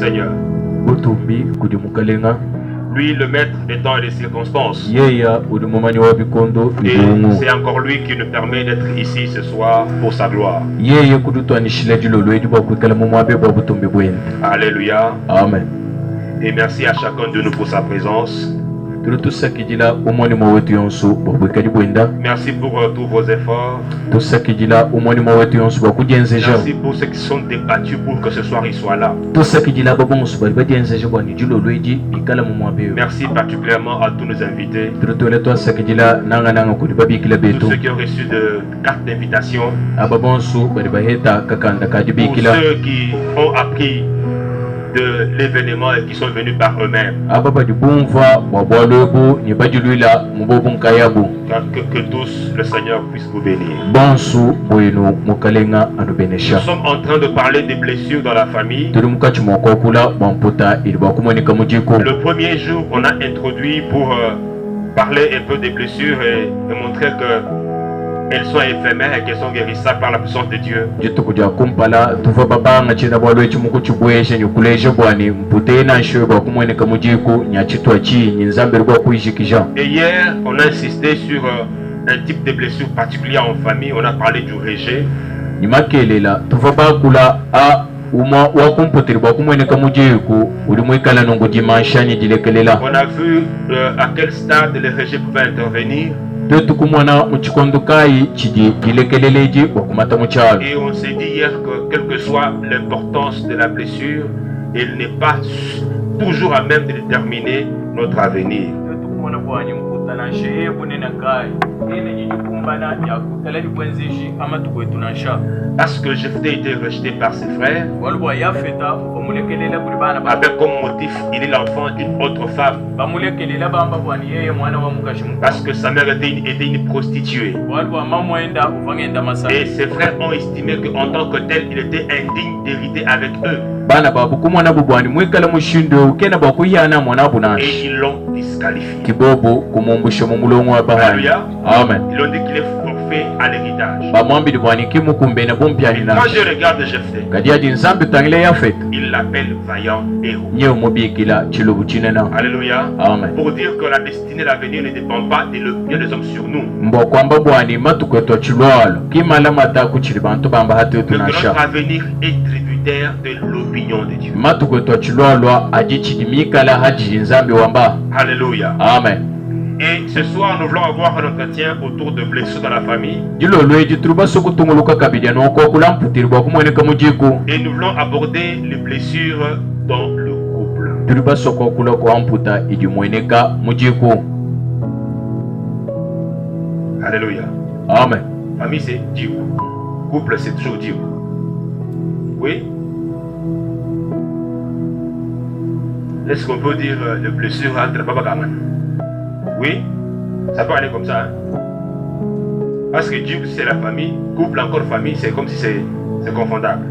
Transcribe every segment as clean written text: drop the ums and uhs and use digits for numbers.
Seigneur. Lui, le maître des temps et des circonstances. Et c'est encore lui qui nous permet d'être ici ce soir pour sa gloire. Alléluia. Amen. Et merci à chacun de nous pour sa présence. Merci pour tous vos efforts. Merci pour ceux qui sont débattus pour que ce soir ils soient là. Merci particulièrement à tous nos invités. Tous ceux qui ont reçu de cartes d'invitation. Pour ceux qui ont appris de l'événement et qui sont venus par eux-mêmes. Que tous le Seigneur puisse vous bénir. Nous sommes en train de parler des blessures dans la famille. Le premier jour, on a introduit pour parler un peu des blessures et montrer que elles sont éphémères et qu'elles sont guérissables par la puissance de Dieu. Et hier, on a insisté sur un type de blessure particulière en famille. On a parlé du rejet. On a vu à quel stade le rejet pouvait intervenir. Et on s'est dit hier que quelle que soit l'importance de la blessure, il n'est pas toujours à même de déterminer notre avenir. Parce que Jephthé était rejeté par ses frères, avec comme motif, il est l'enfant d'une autre femme. Parce que sa mère était une prostituée. Et ses frères ont estimé qu'en tant que tel, il était indigne d'hériter avec eux. Et ils l'ont disqualifié. Alléluia. Amen. Ils ont dit qu'il est forfait à l'héritage. Et quand je regarde Jephthé, il l'appelle vaillant héros. Alléluia. Amen. Pour dire que la destinée, l'avenir ne dépend pas des des hommes sur nous. Que notre avenir est tributaire de l'opinion de Dieu. Alléluia. Amen. Et ce soir, nous voulons avoir un entretien autour de blessures dans la famille. Et nous voulons aborder les blessures dans le couple. Alléluia. Amen. Famille, c'est Dieu. Couple, c'est toujours Dieu. Oui. Est-ce qu'on peut dire les blessures entre Papa Kaman? Oui, ça peut aller comme ça. Hein? Parce que Dieu, c'est la famille, couple encore famille, c'est comme si c'est confondable.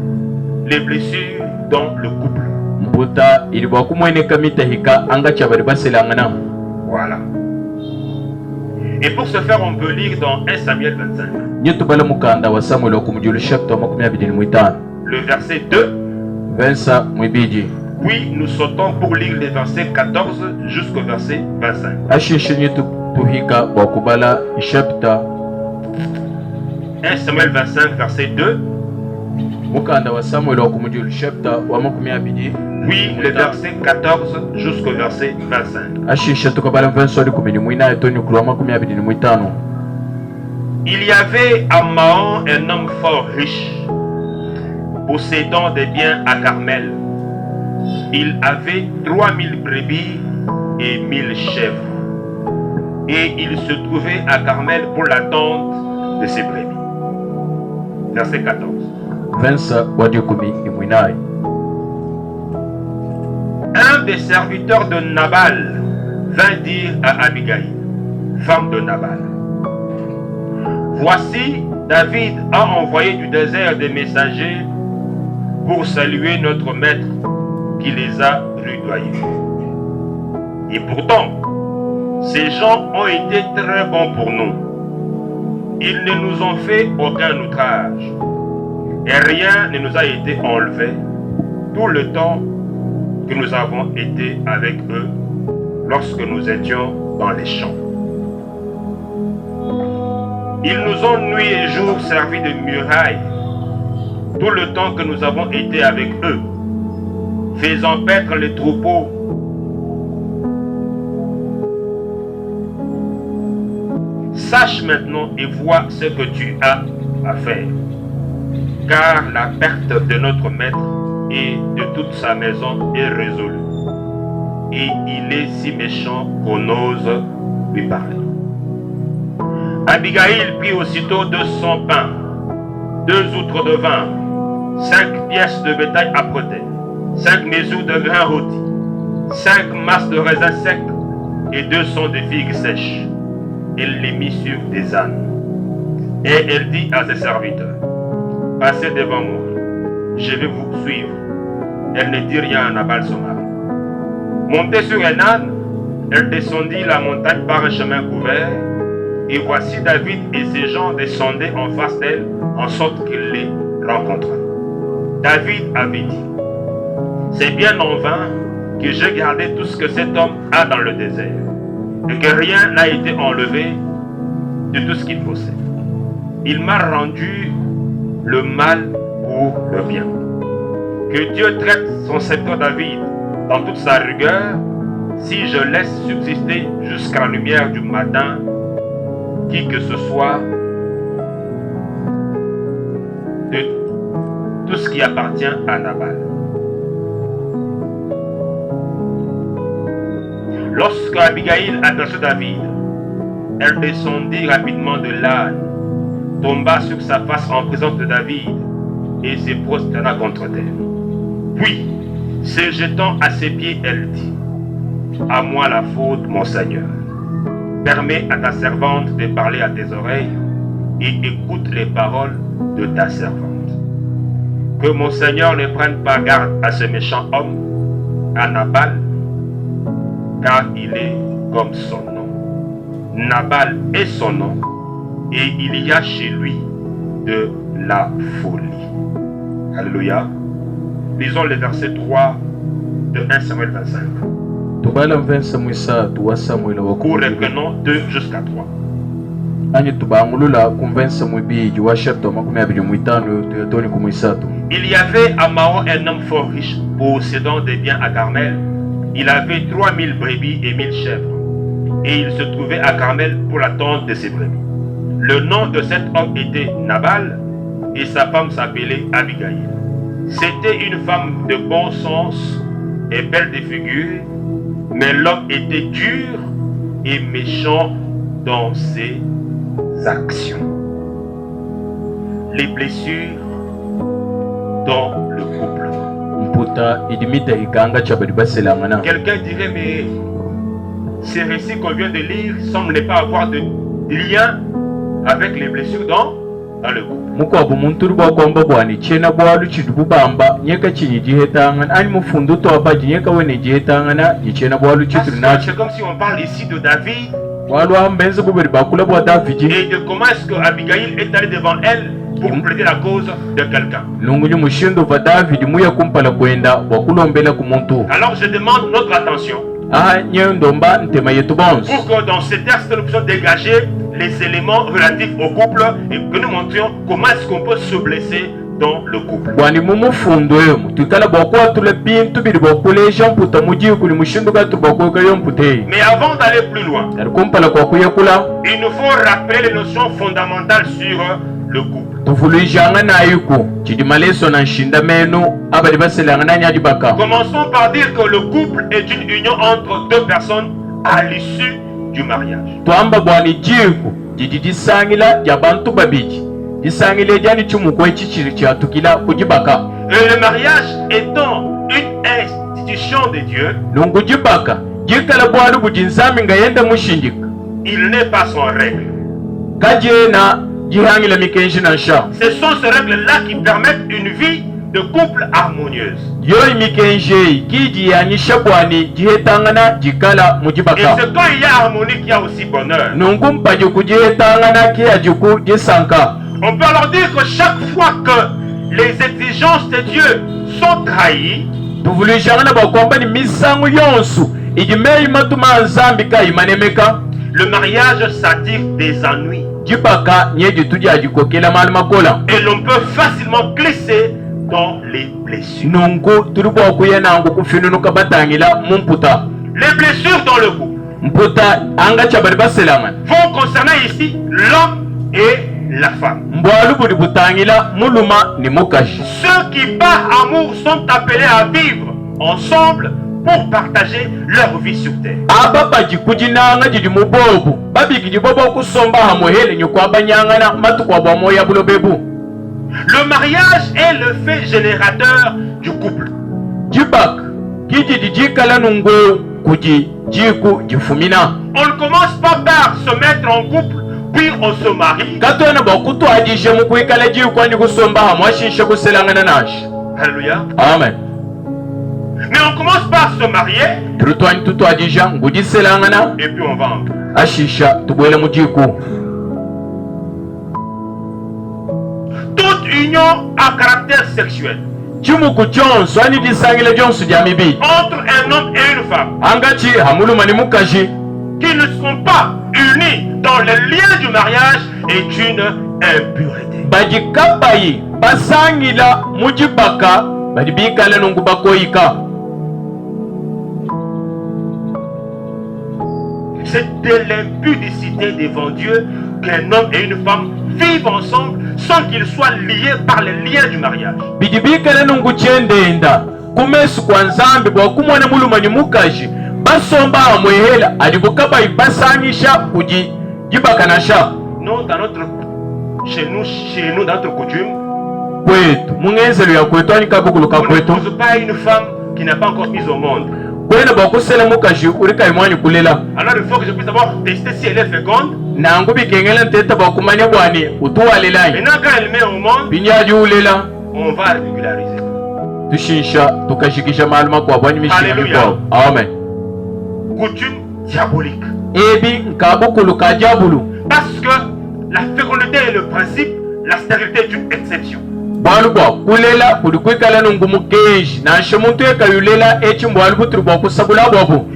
Les blessures dans le couple. Voilà. Et pour ce faire, on peut lire dans 1 Samuel 25. Le verset 2. Puis nous sautons pour lire les versets 14 jusqu'au verset 25. 1 Samuel 25, verset 2. Puis le verset 14 jusqu'au verset 25. Il y avait à Maon un homme fort riche, possédant des biens à Carmel. Il avait 3000 brebis et 1000 chèvres. Et il se trouvait à Carmel pour l'attente de ses brebis. Verset 14. Un des serviteurs de Nabal vint dire à Abigaïl, femme de Nabal, voici, David a envoyé du désert des messagers pour saluer notre maître qui les a rudoyés. Et pourtant, ces gens ont été très bons pour nous. Ils ne nous ont fait aucun outrage. Et rien ne nous a été enlevé tout le temps que nous avons été avec eux lorsque nous étions dans les champs. Ils nous ont nuit et jour servi de muraille tout le temps que nous avons été avec eux, faisant paître les troupeaux. Sache maintenant et vois ce que tu as à faire, car la perte de notre maître et de toute sa maison est résolue, et il est si méchant qu'on ose lui parler. Abigail prit aussitôt 200 pains, 2 outres de vin, 5 pièces de bétail âpreté, 5 mesures de grains rôtis, 5 masses de raisins secs et 200 de figues sèches. Elle les mit sur des ânes. Et elle dit à ses serviteurs, passez devant moi, je vais vous suivre. Elle ne dit rien à Nabal son mari. Montée sur un âne, elle descendit la montagne par un chemin couvert, et voici David et ses gens descendaient en face d'elle, en sorte qu'il les rencontra. David avait dit, c'est bien en vain que j'ai gardé tout ce que cet homme a dans le désert, et que rien n'a été enlevé de tout ce qu'il possède. Il m'a rendu le mal pour le bien. Que Dieu traite son serviteur David dans toute sa rigueur, si je laisse subsister jusqu'à la lumière du matin qui que ce soit de tout ce qui appartient à Nabal. Lorsque Abigail aperçut David, elle descendit rapidement de l'âne, tomba sur sa face en présence de David et se prosterna contre terre. Puis, se jetant à ses pieds, elle dit, « À moi la faute, mon Seigneur. Permets à ta servante de parler à tes oreilles et écoute les paroles de ta servante. Que mon Seigneur ne prenne pas garde à ce méchant homme, à Nabal, car il est comme son nom. Nabal est son nom, et il y a chez lui de la folie. » Alléluia. Lisons le verset 3 de 1 Samuel 25. Nous reprenons 2 jusqu'à 3. Il y avait à Maon un homme fort riche, possédant des biens à Carmel. Il avait 3000 brebis et 1000 chèvres. Et il se trouvait à Carmel pour la tente de ses brebis. Le nom de cet homme était Nabal, et sa femme s'appelait Abigail. C'était une femme de bon sens et belle de figure, mais l'homme était dur et méchant dans ses actions. Les blessures dans le couple. Quelqu'un dirait, mais ces récits qu'on vient de lire semblent ne pas avoir de lien avec les blessures dans le couple. C'est comme si on parle ici de David et de comment est-ce que Abigail est allée devant elle pour plaider la cause de quelqu'un. Alors je demande notre attention pour que dans ce texte nous puissions dégager les éléments relatifs au couple et que nous montrions comment est-ce qu'on peut se blesser dans le couple. Mais avant d'aller plus loin, il nous faut rappeler les notions fondamentales sur le couple. Commençons par dire que le couple est une union entre deux personnes à l'issue du mariage. Et le mariage étant une institution de Dieu, il n'est pas sans règle. Ce sont ces règles-là qui permettent une vie de couple harmonieuse. Et c'est quand il y a harmonie qu'il y a aussi bonheur. On peut alors dire que chaque fois que les exigences de Dieu sont trahies, Le mariage s'attire des ennuis. Et l'on peut facilement glisser dans les blessures. Les blessures dans le couple vont concerner ici l'homme et la femme. Ceux qui par amour sont appelés à vivre ensemble pour partager leur vie sur terre. Le mariage est le fait générateur du couple. On ne commence pas par se mettre en couple, puis on se marie. Alléluia. Amen. Mais on commence par se marier, et puis on va en couple. Toute union à caractère sexuel entre un homme et une femme qui ne sont pas unis dans le lien du mariage est une impureté. C'est de l'impudicité devant Dieu qu'un homme et une femme vivent ensemble sans qu'ils soient liés par les liens du mariage. Non, chez nous, dans notre coutume, on ne pose pas une femme qui n'a pas encore mis au monde. Alors il faut que je puisse d'abord tester si elle est féconde. Maintenant quand elle met au monde, on va régulariser. Alléluia. Amen. Coutume diabolique. Parce que la fécondité est le principe, la stérilité est une exception.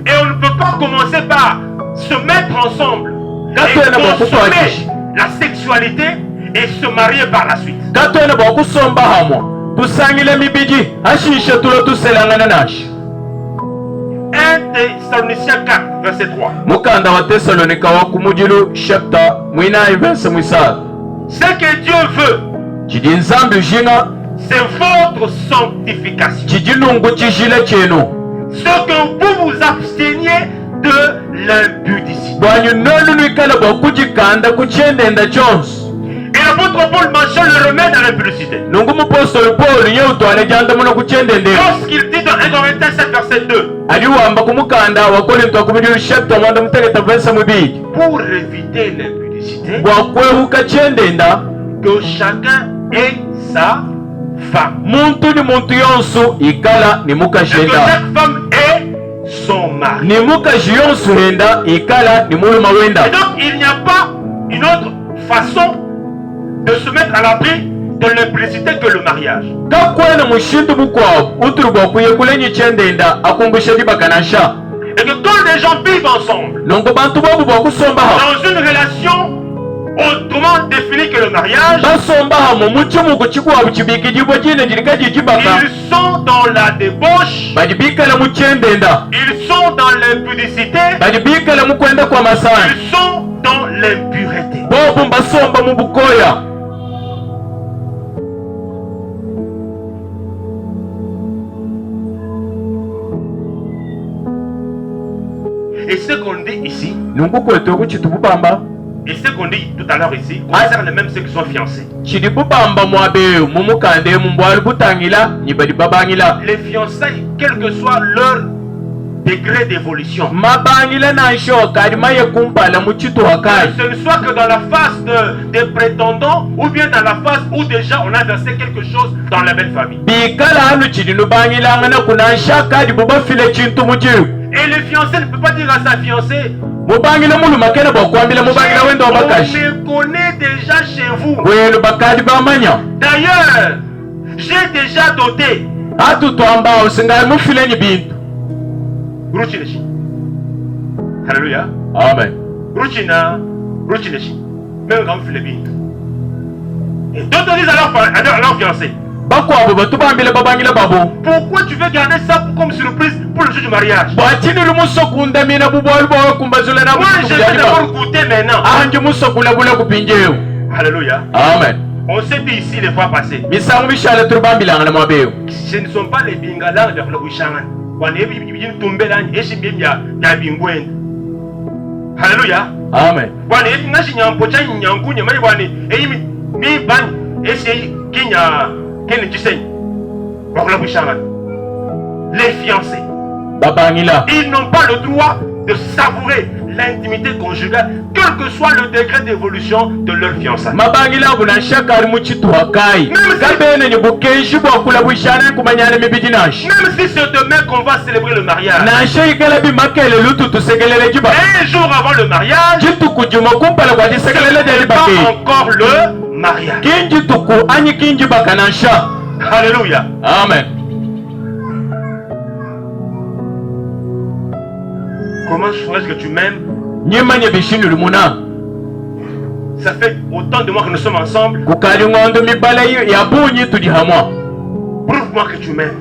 Et on ne peut pas commencer par se mettre ensemble et consommer la sexualité et se marier par la suite. 1 Thessaloniciens 4, verset 3. Ce que Dieu veut, c'est votre sanctification. Ce que vous vous absteniez de l'impudicité. Et l'apôtre Paul mentionne le remède à l'impudicité. Lorsqu'il dit dans 1 Corinthiens 7, verset 2, pour éviter l'impudicité, que chacun ait sa femme. Et que chaque femme ait son mari. Et donc il n'y a pas une autre façon de se mettre à l'abri de l'impudicité que le mariage. Et que quand les gens vivent ensemble dans une relation autrement définie que le mariage, ils sont dans la débauche, ils sont dans l'impudicité, ils sont dans l'impureté. Et ce qu'on dit ici, et ce qu'on dit tout à l'heure ici, concerne même ceux qui sont fiancés. Les fiançailles, quel que soit leur degré d'évolution, ce ne soit que dans la phase des prétendants ou bien dans la phase où déjà on a versé quelque chose dans la belle famille. Et le fiancé ne peut pas dire à sa fiancée, on me connaît déjà chez vous. D'ailleurs, j'ai déjà doté Hatu tuamba usinga mufile ni bintu. Ruchineshi. Alléluia. Amen. Ruchineshi. Même quand mufile bintu. Et d'autres disent à leur fiancé. Pourquoi tu veux garder ça comme surprise pour le jour du mariage? Moi je vais d'abord goûter maintenant. Alléluia. Amen. On s'est dit ici les fois passées. Ce ne sont pas les bingalas de Alléluia. Amen. Les fiancés, ils n'ont pas le droit de savourer l'intimité conjugale, quel que soit le degré d'évolution de leur fiançailles. Même si c'est demain qu'on va célébrer le mariage, un jour avant le mariage, ce n'est pas encore le mariage. Alléluia. Amen. Comment est-ce que tu m'aimes? Ça fait autant de mois que nous sommes ensemble. Prouve-moi que tu m'aimes.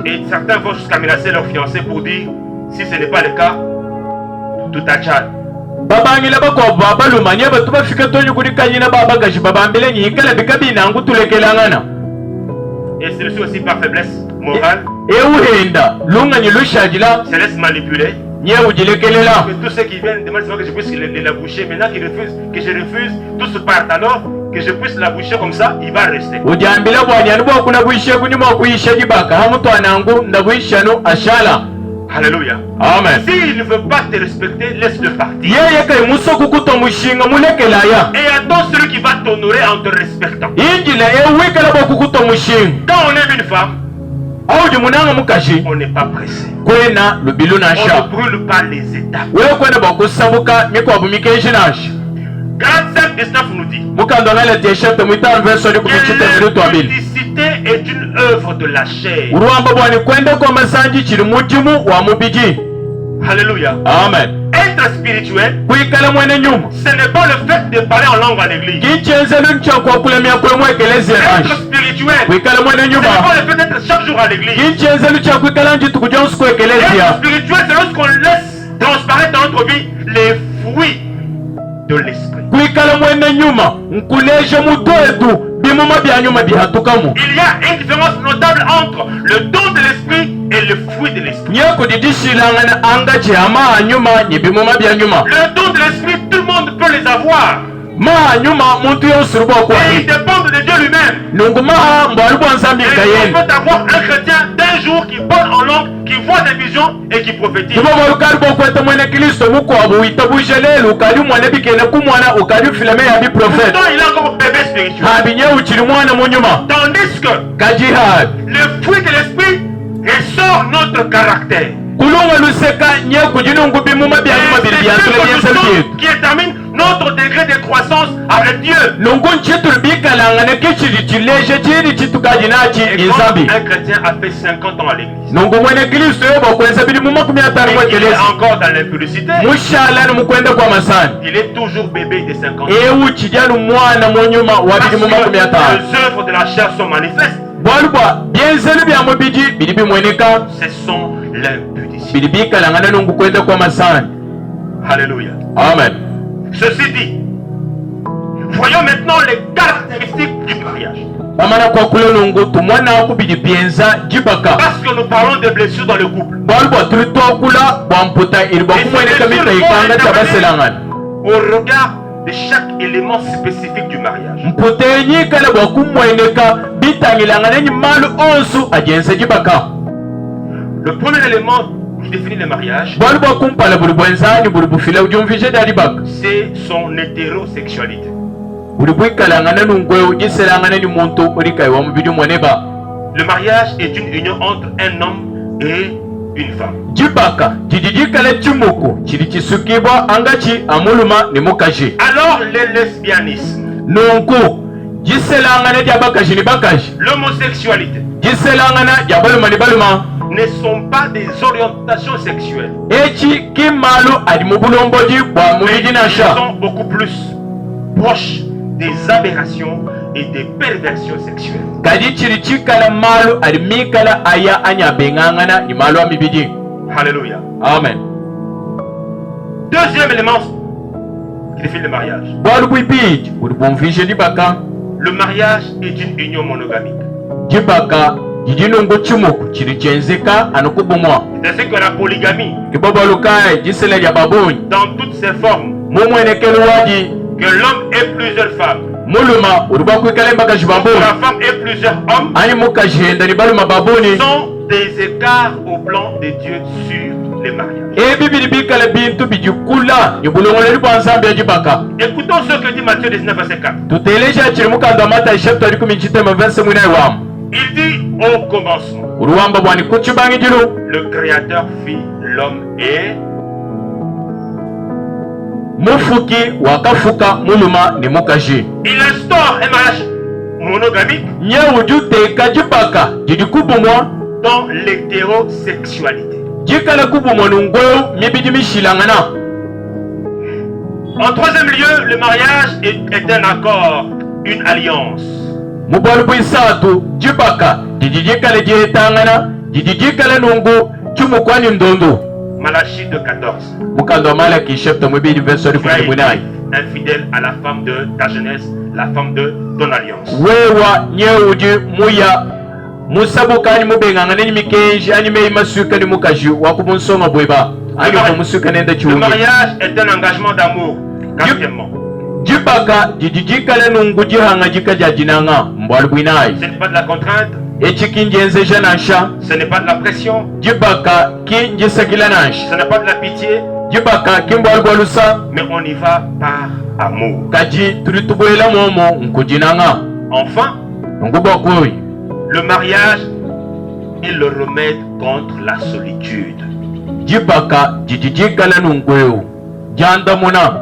Et certains vont jusqu'à menacer leur fiancé pour dire, si ce n'est pas le cas, tout à tchad. Et celui-ci aussi par faiblesse morale se laisse manipuler. Que tous ceux qui viennent demandent que je puisse la boucher. Maintenant qu'ils refusent, que je refuse, tous partent alors, que je puisse la boucher comme ça, il va rester. Alléluia. Amen. S'il ne veut pas te respecter, laisse-le partir. Et attends celui qui va t'honorer en te respectant. Quand on aime une femme, on n'est pas pressé. On ne brûle pas les étapes. Galate 5:19 nous dit que l'impudicité est une œuvre de la chair. Alléluia. Amen. Être spirituel, ce n'est pas le fait de parler en langue à l'église. Être spirituel, ce n'est pas le fait d'être chaque jour à l'église. Être spirituel, c'est lorsqu'on laisse transparaître dans notre vie les fruits de l'esprit. Il y a une différence notable entre le don de l'esprit et le fruit de l'esprit. Le don de l'esprit, tout le monde peut les avoir. Et ils dépendent de Dieu lui-même. Et on peut avoir un chrétien d'un jour qui parle en langue, qui voit des visions et qui prophétise. Pourtant il est encore bébé spirituel. Tandis que le fruit de l'esprit ressort notre caractère. Qui détermine notre degré de croissance avec Dieu. Et quand un chrétien a fait 50 ans à l'église, il est encore dans l'impudicité. Il est toujours bébé de 50 ans. Parce que les œuvres de la chair sont manifestes. Ce sont l'impudicité. Alléluia. Amen. Ceci dit, voyons maintenant les caractéristiques du mariage. Parce que nous parlons des blessures dans le couple. Au regard de chaque élément spécifique du mariage. Le premier élément qui définit le mariage, c'est son hétérosexualité. Le mariage est une union entre un homme et une femme. Alors les lesbianismes, nunku jiselangana dia bakaji ni bakaji l'homosexualité jiselangana dia baluma ni baluma ne sont pas des orientations sexuelles. echi kimalu ali mu bulomboji bwa mubiji Ils nasha sont beaucoup plus proches des aberrations et des perversions sexuelles. kadi chiri chikala malu ali mikala aya anya bengangana ni malu amibiji. Alléluia. Amen. Deuxième élément qui définit le mariage. Bwalu bwipiji buli bumvishe dibaka Le mariage est une union monogamique. dibaka jijinungu chimuku chiri chenzeka anukubumwa C'est ainsi que la polygamie, kibobalukaye jisele lya babunyi dans toutes ses formes, mumwenekelo waji que l'homme ait plusieurs femmes, muluma uli bwakwikala embakaji que babuni la femme ait plusieurs hommes, ani mukajenda ni baluma babuni sont des écarts au plan de Dieu sur les mariages. ebi bili bikala bintu bijikula ni bulongoleli bwa nzambe ya dibaka. Écoutons ce que dit Matthieu 19, verset 4. tuteleja chiri mukanda wa mata ishatu ali kumi nchitema verse mwina iwamu Il dit au commencement, uruwamba bwani kuchibangi jilu le Créateur fit l'homme et mufuki wakafuka muluma ni mukaji il instaure un mariage monogamique nyewu juteka jibaka jidikubumwa dans l'hétérosexualité. jikala kubumwa nungweu mibidi mishilangana. En troisième lieu, le mariage est un accord, une alliance. mubwalu bwisatu jibaka jijijikale jihetangana jijijikale nungu chumukwani ndondu. Malachie 2, 14. mukanda wa malaki chapter mwibili verse Tu as été mwinai infidèle à la femme de ta jeunesse, la femme de ton alliance. wewa nyewuji muya musabukani mubengangana ni mikenji ani mei masuka ni mukaji wakubunsonga bweba ani kumusuka nenda Le chiungi. mariage est un engagement d'amour. Quatrièmement, jibaka jijijikale nungu jihanga jika jajinanga mbwalu bwinai ce n'est pas de la contrainte, echikinjenze janansha ce n'est pas de la pression, jibaka kinjisakila nansha ce n'est pas de la pitié, jibaka kimbwalu bwalusa mais on y va par amour. kaji tulitubwela momo nkujinanga Enfin, ngubwakui. le mariage est le remède contre la solitude. jibaka jijijikala nungweu janda muna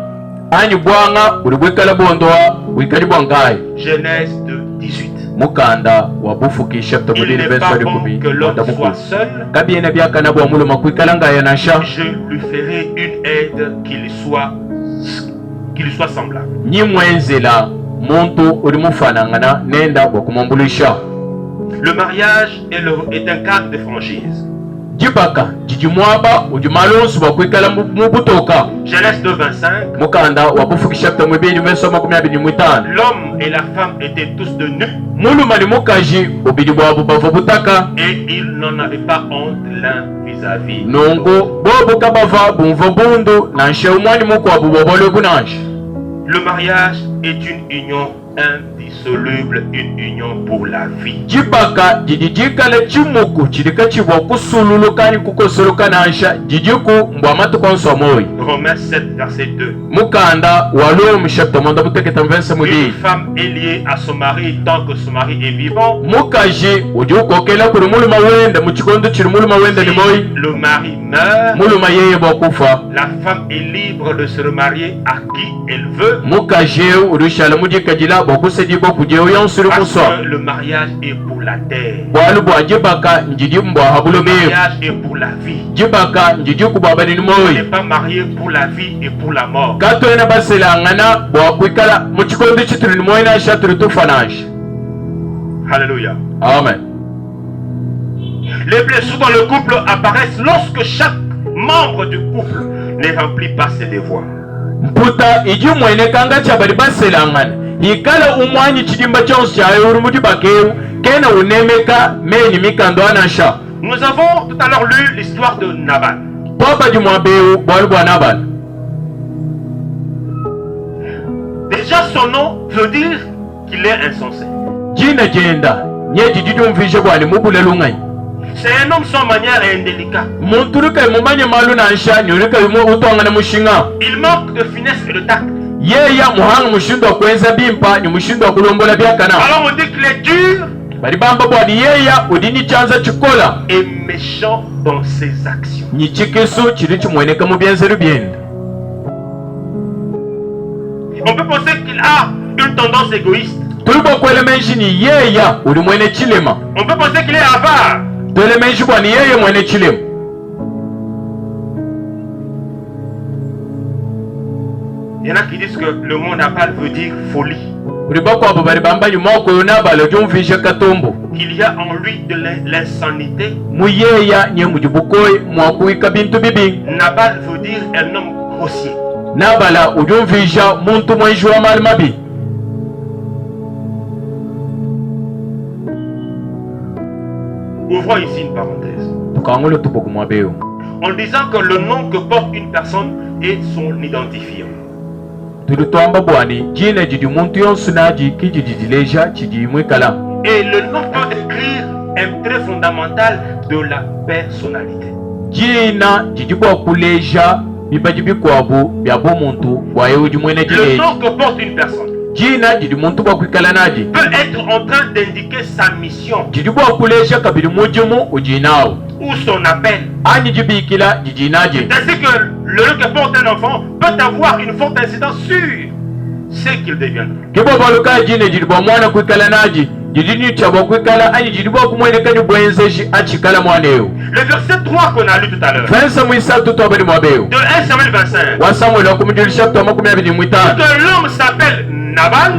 ani bwanga uli bwikala bondoa bwikali bwangayi. Genèse 2, 18. mukanda wa bufuki chapter Il mwilini n'est verse pas wali bon kumi que l'homme wanda soit muku seul. kabiena byakana bwa muluma kwikala ngaya nasha Je lui ferai une aide qui lui soit semblable. nyimwenzela muntu uli mufanangana nenda wakumambulisha. Le mariage est un cadre de franchise. jibaka jijimwaba ujimalonsu bakwikala mubutoka. Genèse 2, 25. mukanda wa bufuki chapter mwibili verse 25. L'homme et la femme étaient tous de nus muluma ni mukaji ubili bwabu bava butaka et ils n'en avaient pas honte l'un vis-à-vis. nungu bobuka bava bumva bundu nanshe umwani mukwabu bobole bunanshe. Le mariage est une union indissoluble, une union pour la vie. jibaka jijijikale chimuku chilika chibwa kusululukani kukosolukanisha jijiku mbwa matukonso moyi. Romains 7, verset 2. mukanda wa Rome chapter mwanda buteketa verse Une mwili. femme est liée à son mari tant que son mari est vivant. mukaji udi ukokela kuli muluma wenda muchikondo chili muluma wenda ni moyi. Si le mari meurt, muluma yeye bwakufa la femme est libre de se remarier à qui elle veut. mukaji ulishala mujikajila bwakusedibwa kujeu yonsuri Parce kuswa. que le mariage est pour la terre. bwalu bwa jibaka njidi mbwa Le habulobe mariage est pour la vie. jibaka njidi kubwabani ni On n'est moyi. pas marié pour la vie et pour la mort. katoena baselangana bwakwikala muchikondo chituli ni moyi nasha tuli tufanasha. Alléluia. Amen. Les blessures dans le couple apparaissent lorsque chaque membre du couple ne remplit pas ses devoirs. mputa iji mwene kanga chabali baselangana ikala umwanyi chidimba chonsu chayo uri mudibakeu kena unemeka meni mikando anasha. Nous avons tout à l'heure lu l'histoire de Nabal. papa jumwabeu bwalu bwa Nabali. Déjà son nom veut dire qu'il est insensé. jina jenda nye jididumvishe bwani mubulelungai. C'est un homme sans manière et indélicat. muntu uri kai mumanye malu nansha ni uri kai utongana mushinga. Il manque de finesse et de tact. yeya muhanga mushindo wa kwenza bimpa ni mushindo wa kulombola byakana. Alors on dit qu'il est dur bali bamba bwani yeya udini chanza chikola et méchant dans ses actions. ni chikisu chili chimweneka mu byenzeru byenda. On peut penser qu'il a une tendance égoïste. tulipo kwele menshi ni yeya uli mwene chilema. On peut penser qu'il est avare. Tole menshi kwa ni yeye mwene chilema. Il y en a qui disent que le mot Nabal veut dire folie. Qu'il y a en lui de l'insanité. Nabal veut dire un homme grossier. Ouvrons ici une parenthèse. En disant que le nom que porte une personne est son identifiant. Et le nom peut décrire un trait fondamental de la personnalité. Le nom que porte une personne peut être en train d'indiquer sa mission ou son appel. Ainsi que le nom que porte un enfant peut avoir une forte incidence sur ce qu'il deviendra. Le verset 3 qu'on a lu tout à l'heure, de 1 Samuel 25, que l'homme s'appelle Nabal,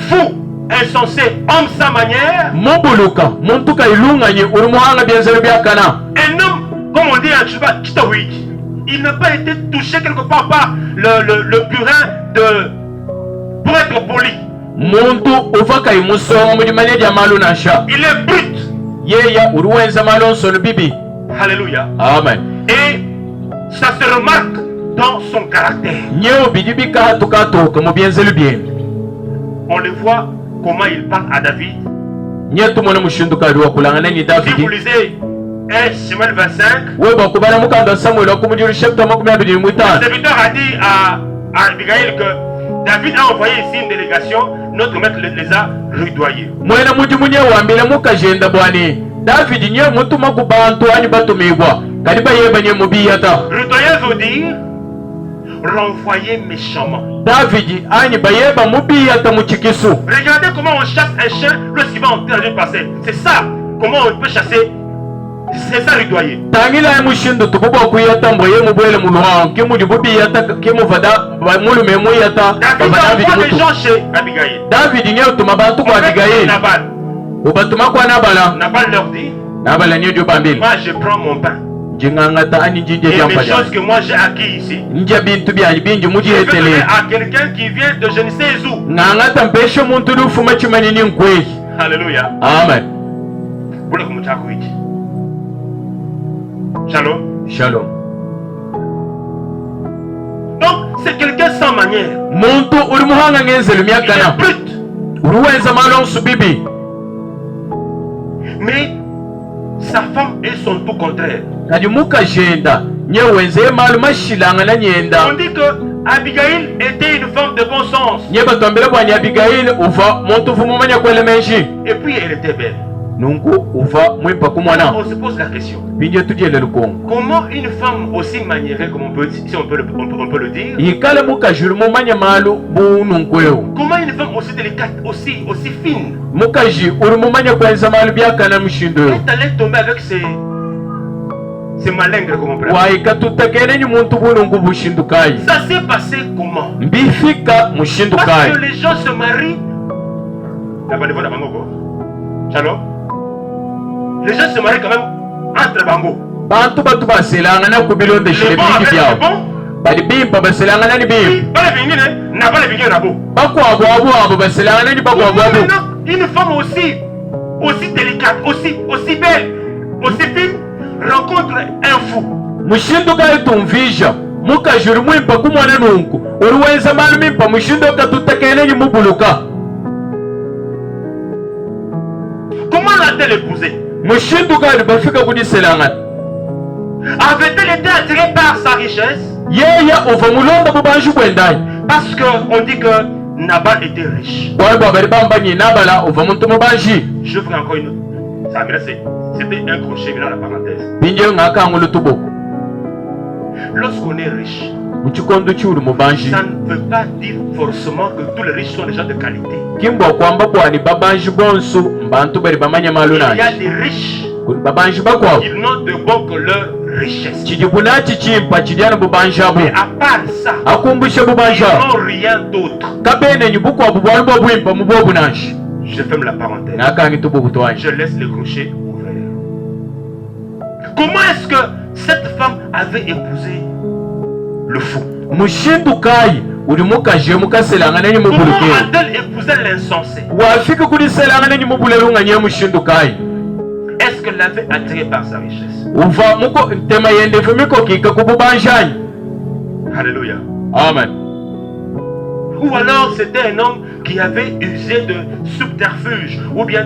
fou, insensé, homme sans manière, un homme, comme on dit en Chuba, il n'a pas été touché quelque part par le purin pour être poli. Il est brut. Alléluia. Amen. Et ça se remarque dans son caractère. On le voit comment il parle à David. Si vous lisez 1 Samuel 25, le serviteur a dit à Abigail que David a envoyé ici une délégation, notre maître les a rudoyés. Rudoyer veut dire renvoyer méchamment. Regardez comment on chasse un chien lorsqu'il va entrer dans une parcelle. C'est ça, comment on peut chasser. C'est ça rudoyer. On voit des gens chez Abigail. Nabal leur dit, moi je prends mon pain. Et les choses que moi j'ai acquis ici, je vais donner à quelqu'un qui vient de je ne sais où. Alléluia. Amen. Shalom. Shalom. Donc c'est quelqu'un sans manière. Il est brut. Mais sa femme est son tout contraire. On dit que Abigail était une femme de bon sens. Et puis elle était belle. On se pose la question. Comment une femme aussi maniérée, comme on peut, si on peut le dire, comment une femme aussi délicate, aussi fine, est allée tomber avec ces malingres, comme on peut dire. Ça s'est passé comment? Parce que les gens se marient. Shalom. Les gens se marient quand même entre bango. Une femme aussi délicate, aussi belle, aussi fine, rencontre un fou. Comment l'a-t-elle épousé? Avait-elle été attirée par sa richesse? Parce qu'on dit que Nabal était riche. Je ferai encore une autre. C'était un crochet, mais dans la parenthèse. Lorsqu'on est riche, muchikondo churi mubanji Ça ne veut pas dire forcément que tous les riches sont des gens de qualité. kimbo kwamba bwani babanji bonso mbantu bari bamanya malu Il y a nanje des riches, kuri babanji bakwabo ils n'ont de bon que leur richesse. chijibuna chichimpa chidyana bubanji abo Mais à part ça, akumbushe ils bubanji abo n'ont rien d'autre. kabene nyibukwabo bwali bwabwimpa mubobu nanje Je ferme la parenthèse. nakangi tububutu wanje Je laisse le crochet ouvert. Comment est-ce que cette femme avait épousé le fou? mushindukayi uri mukaje mukaselangana nyi Comment mubuluke a-t-elle épousé l'insensé? wafika kuri selangana nyi mubulelunganye mushindukayi Est-ce qu'elle l'avait attiré par sa richesse? uva muko ntema yendefu miko kika kububanjanyi. Alléluia. Amen. Ou alors c'était un homme qui avait usé de subterfuge ou bien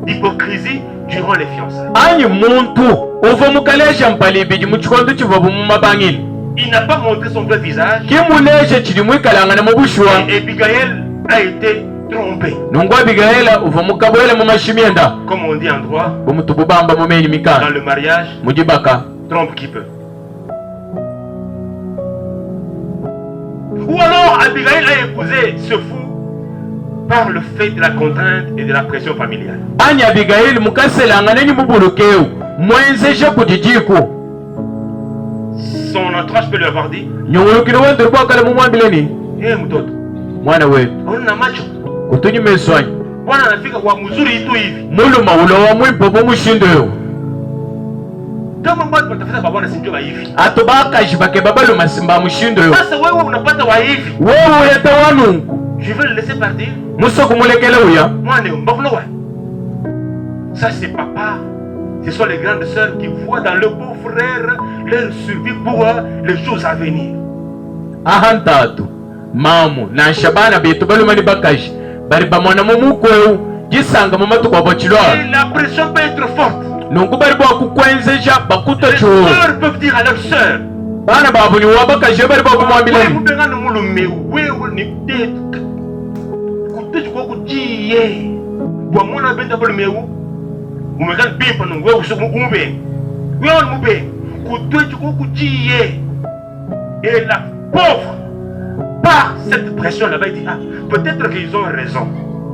d'hypocrisie durant les fiançailles. Anyi muntu uva mukaleja mpalibiji muchikondo chiva bumumabangili Il n'a pas montré son vrai visage kimuleje chili mwikalangana mubushwa et Abigail a été trompée. nungwa Abigaila uva mukabwele mumashimienda Comme on dit en droit, bumutububamba mumeni dans mikana le mariage, mujibaka trompe qui peut. Ou alors Abigail a épousé ce fou par le fait de la contrainte et de la pression familiale. anyi Abigaili mukaselangana nyi mubulukeu mwenzeje kujijiko Son entourage peut lui avoir dit: nyungulukile wenduri bwakale mumwambileni mtoto, mwana wetu ona macho kutunyimeswanyi bwana anafika kwa mzuri tu hivi. muluma ulo wa mwimpo bumushindoyo Kama mbona tunatafuta kwa bwana sinjo wa hivi. ato bakaji bake babaluma simba mushindoyo Sasa wewe unapata wa hivi. wewe uyeta wanungu Je vais le laisser partir. muso kumulekele uya Mwana mboklo wa. Ça c'est papa. Ce sont les grandes sœurs qui voient dans le beau frère leur survie pour les choses à venir. ahantatu mamu na shabana betu balumani bakaji bari bamwana mumukweu gisanga mumatuko bochilwa Et la pression peut être forte. nungu bari bwakukwenzeja bakuto Les chuo sœurs peuvent dire à leurs sœurs: bana babu ni wabakaji bari bakumwambileni mubengana mulume wewe ni tetu kutetu kwa kujiye bwa mwana benda mulume umekana pimpa nungu wewe usuku umube wewe mube kutetu kwa kujiye. Et la pauvre par cette pression là-bas il dit: ah, peut-être qu'ils ont raison.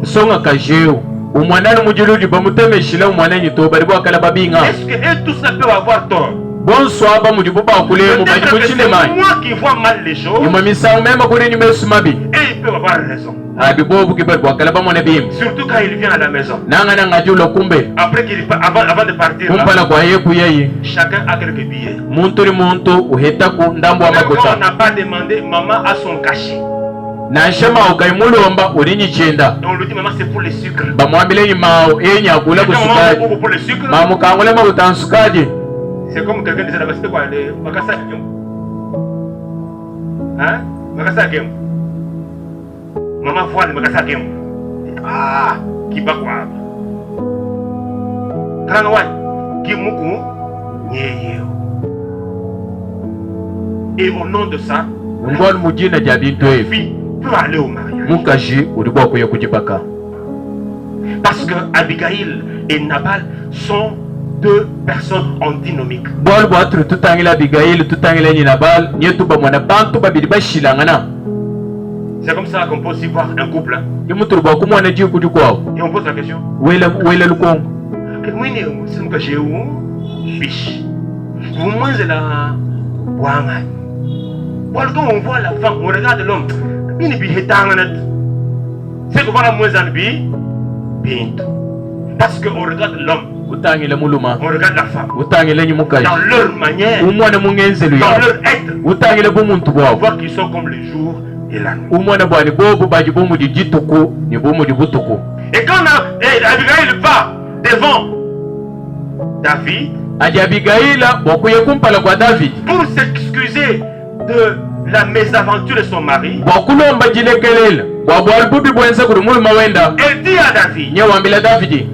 songa kajeu umwanani mujiludi bamutemeshila umwanani to bari bwakala babinga Est-ce que eux tous là peuvent avoir tort? bonswaba mudibuba kulemu Peut-être que bajibuchile c'est mani moi qui vois mal les choses nyuma misango mema kuri nyumesu mabi et ils peuvent avoir raison. abibobu kibari bwakala bamwana bimu Surtout quand il vient à la maison. nangana ngajula kumbe Après avant de partir là, kumpala kwa yeku yeye chacun a quelques billets. muntu uri muntu uhetaku ndambo wa Même quand on makuta n'a pas demandé, maman a son cachet. nashema ukaimulomba ulinyichenda Et on lui dit: maman, c'est pour les sucres. bamwambileni mao enyakula Maman, kusukadi pour les sucres. mamukangule makuta nsukadi C'est comme quelqu'un disait là-bas: c'était quoi les Makasa Kem? Hein? Makasa Kem. Maman voit les Makasa Kem. Ah, qui va quoi? Tranwai, qui moukou, nyeyeo. Et au nom de ça, ngwani mujina ja bintu la evi fille peut aller au mariage. mukaji uri bwakuye kujibaka Parce que Abigail et Nabal sont deux personnes antinomiques. bwali bwaturi tutangila Abigaili tutangila nyinabal nyetu bamwana bantu babiri bashilangana C'est comme ça qu'on peut aussi voir un couple. Hein. imuturi bwakumwana jikuji kwawo Et on pose la question: wela lukongo c'est que j'ai où biche. Vous mangez la wanga. Quand on voit la femme, on regarde l'homme. C'est que voilà moins en bi. Parce qu'on regarde l'homme, utangile muluma on regarde la femme. utangile nyimukaji Dans leur manière, umwana mungenzelu dans yawo leur être, utangile bumuntu on bwawo voit qu'ils sont comme le jour et la nuit. umwana bwani bobu baji bumudi jituku ni bumudi butuku Et quand Abigail va devant David aji Abigaila bwakuye kumpala kwa David pour s'excuser de la mésaventure de son mari, bwakulomba jilekelela bwabwali bubi bwenze kuli muluma wenda elle dit à David: nyewambila Davidi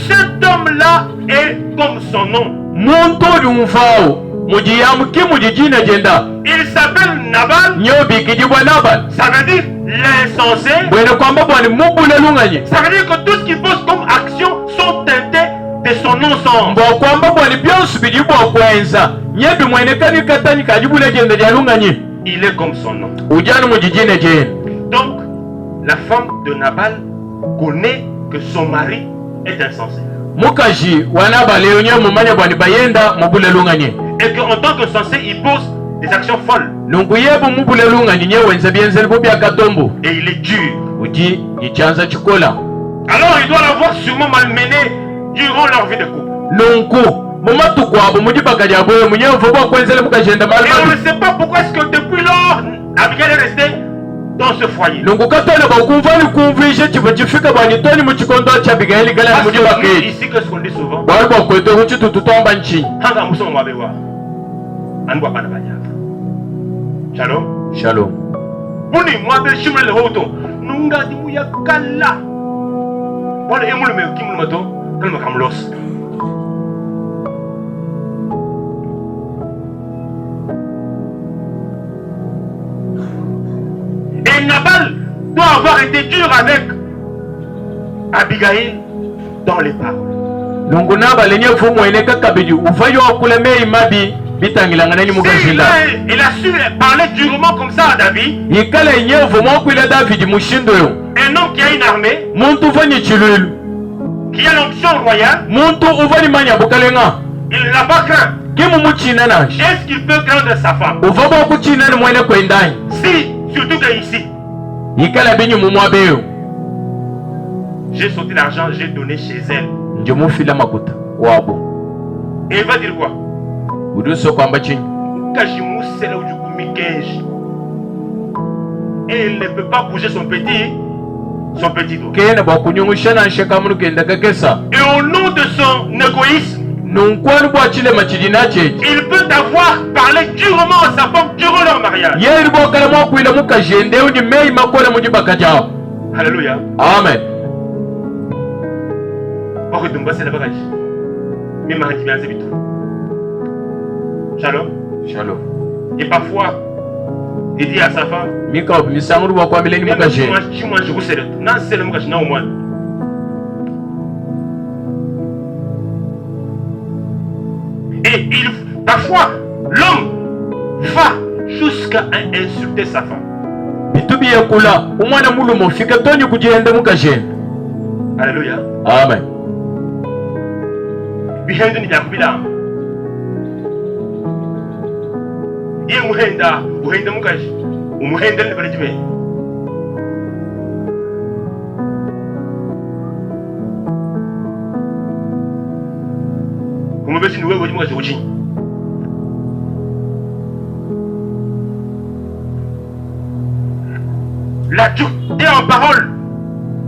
cet homme-là est comme son nom. muntu uli umfawo mujiyamuki mujijina jenda Il s'appelle Nabal. nyobikiji bwa Nabal Ça veut dire l'insensé. bwene kwamba bwani mubula lunganye Ça veut dire que tout ce qu'il pose comme action sont teintés de son non-sens. Mbokwamba bwani byonsi bili bwakwenza nyebi mwene kani katani kajibule jenda jalunganyi. Il est comme son nom. Ujanu mujijine jene. Donc, la femme de Nabal connaît que son mari est insensé. Mukaji wanaba leo nye mumanya bwani bayenda mubule lunganyi. Et qu'en tant qu'insensé, il pose des actions folles. Nungu yebu mubule lunganyi nye wenza bienzel bubya katombo. Et il est dur. Uji nichanza chikola. Alors il doit l'avoir sûrement malmené durant leur vie de couple. Nungu mumatu kwabo muji bakajabwe munye mfubo kwenzele mukajenda Et malma. on ne sait pas pourquoi est-ce que depuis lors, Abigail est restée dans ce foyer. Nungu katole bakumvali kumvishe chivo chifika bwani toni muchikondo cha Abigaili gala Parce muji que nous, bakeli. ici, qu'est-ce qu'on dit souvent? Bwali bakwete huchi tututomba nchi. Hanga muso mwabewa. Anwa pana banyava. Shalom. Shalom. Buni mwabe shimle le hoto. Nunga di muya kala. Wala emulu me kimulu mato. Kalma kamlos. Et Nabal doit avoir été dur avec Abigail dans les paroles. Nungu naba lenye fumu ene kakabidi ufayo wakuleme imabi bitangilanga nani mukashila. Il a su parler durement comme ça à David. Ikala yenye fumu wakulele David mushindo yo. Un homme qui a une armée, Muntu ufanye chilulu. qui a l'onction royale, Muntu ufani manya bukalenga. il n'a pas craint. Kimu muchina nashi. Est-ce qu'il peut craindre sa femme? Ufaba kuchina ni mwene kwendani. Si, surtout que ici, Ikala binyu mumwabeyo. j'ai sauté l'argent, j'ai donné chez elle. Njomu fila makuta. Wabo. Et il va dire quoi? Uduso kwamba chini. Et il ne peut pas bouger son petit doigt. Kena bakunyungusha na nshekamu kenda kakesa. Et au nom de son égoïsme, Nunkwani bwachile machidina cheji. il peut avoir parlé durement à sa femme durant leur mariage. Yeri bokala mwakwila mukajende uni mei makola mujibaka jao. Alléluia. Amen. Shalom. Shalom. Et parfois, il dit à sa femme, Mika misanguru wakwambile ni mukaje. Et parfois, l'homme va jusqu'à insulter sa femme. Bitubi yakula umwana mulumo fika toni kujenda mukaje. Alléluia. Amen. Bihendu ni jakubila. Ye muhenda mukaje. Umuhenda ni balijibe. Kumubesi ni wewe mukaje uchi. La dureté en parole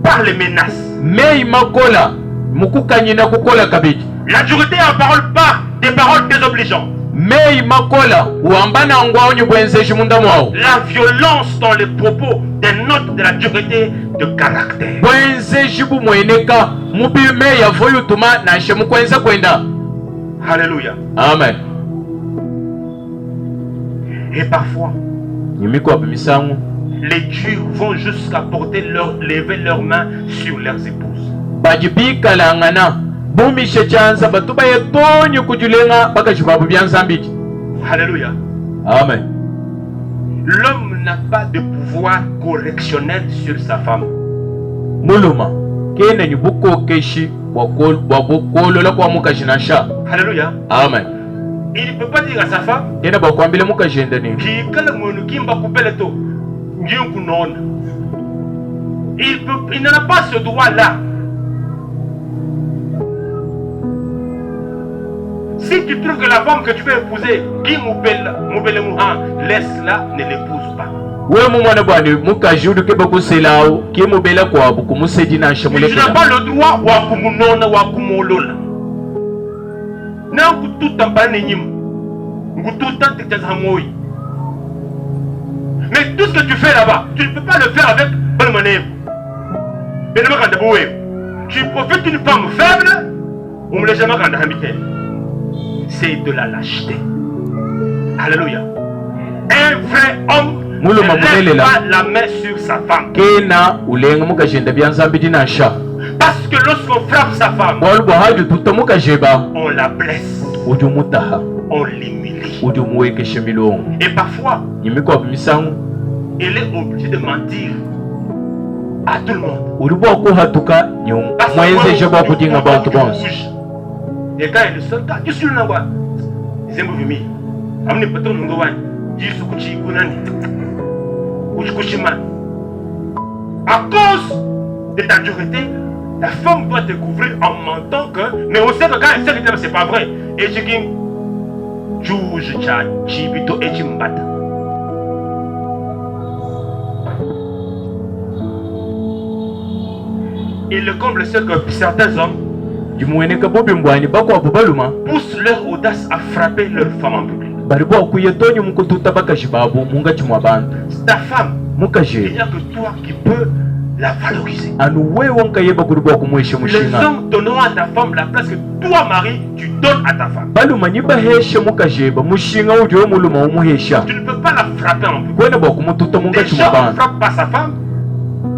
par les menaces. Mei makola mukukanyina kukola kabiji. La dureté en parole par des paroles désobligeantes. Mei makola uambana ngwaonyi bwenzeshi munda mwao. La violence dans les propos dénote de la dureté de caractère. Bwenzeshi bumweneka mubi mei yavoyu tuma na shemu kwenza kwenda. Alléluia. Amen. Et parfois, les Dieux vont jusqu'à lever leurs mains sur leurs épouses. Alléluia. Amen. L'homme n'a pas de pouvoir correctionnel sur sa femme. Alléluia. Amen. Il ne peut pas dire à sa femme il n'en a pas ce droit-là. Si tu trouves que la femme que tu veux épouser, laisse-la, ne l'épouse pas. Tu n'as pas le droit mais tout ce que tu fais là-bas, tu ne peux pas le faire avec bonne manière. Tu profites d'une femme faible, c'est de la lâcheté. Alléluia. Un vrai homme ne lève pas la main sur sa femme. Parce que lorsqu'on frappe sa femme, on la blesse, on l'humilie. Et parfois, elle est obligée de mentir à tout le monde. Parce que et quand elle est seule, je suis là. À cause de ta dureté, la femme doit te couvrir en mentant que. Mais on sait que quand elle sait que c'est pas vrai. Et je dis, et le comble, c'est que certains hommes poussent leur audace à frapper leur femme en public. Ta femme, il n'y a que toi qui peux la valoriser. Les hommes donneront à ta femme la place que toi, mari, tu donnes à ta femme. Tu ne peux pas la frapper en public. Déjà, on ne frappe pas sa femme.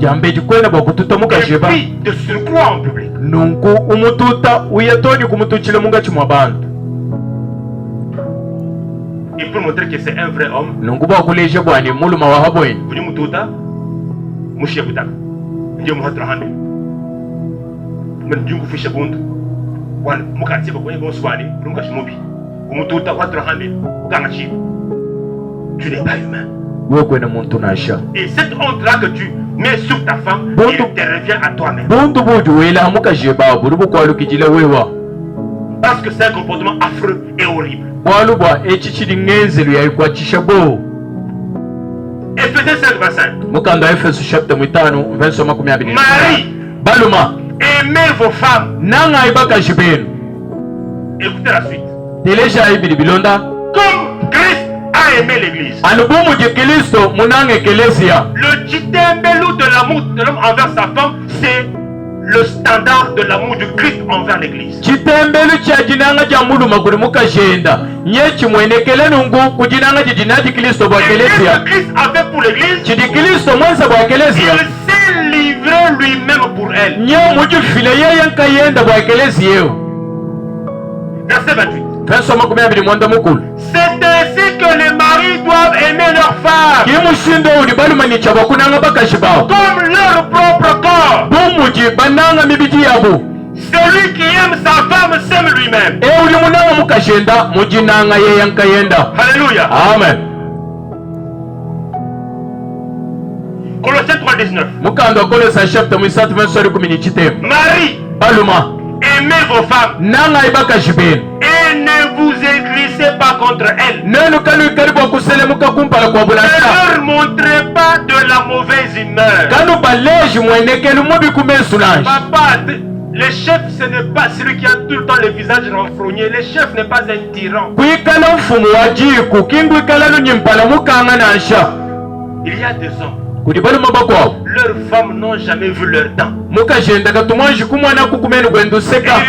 Et puis, de surcroît en public. Et pour montrer que c'est un vrai homme, tu n'es pas humain. Et cette honte-là que tu mets sur ta femme, il te revient à toi-même. Parce que c'est un comportement affreux et horrible. Ephésiens 5:25. Marie, aimez vos femmes. Écoutez la suite. Comme Christ a aimé l'église. Le titembelou de l'amour de l'homme envers sa femme, c'est le standard de l'amour du Christ envers l'église. Christ avait pour l'église, il s'est livré lui-même pour elle. Verset 28. C'est ainsi que les maris doivent aimer leurs femmes comme leur propre corps. Celui qui aime sa femme s'aime lui-même. Alléluia. Amen. Colossiens 3:19. Marie, aimez vos femmes et ne vous aigrissez pas contre elles. Ne leur montrez pas de la mauvaise humeur. Papa, le chef, ce n'est pas celui qui a tout le temps le visage renfrogné. Le chef n'est pas un tyran. Il y a des hommes, leurs femmes n'ont jamais vu leur dents.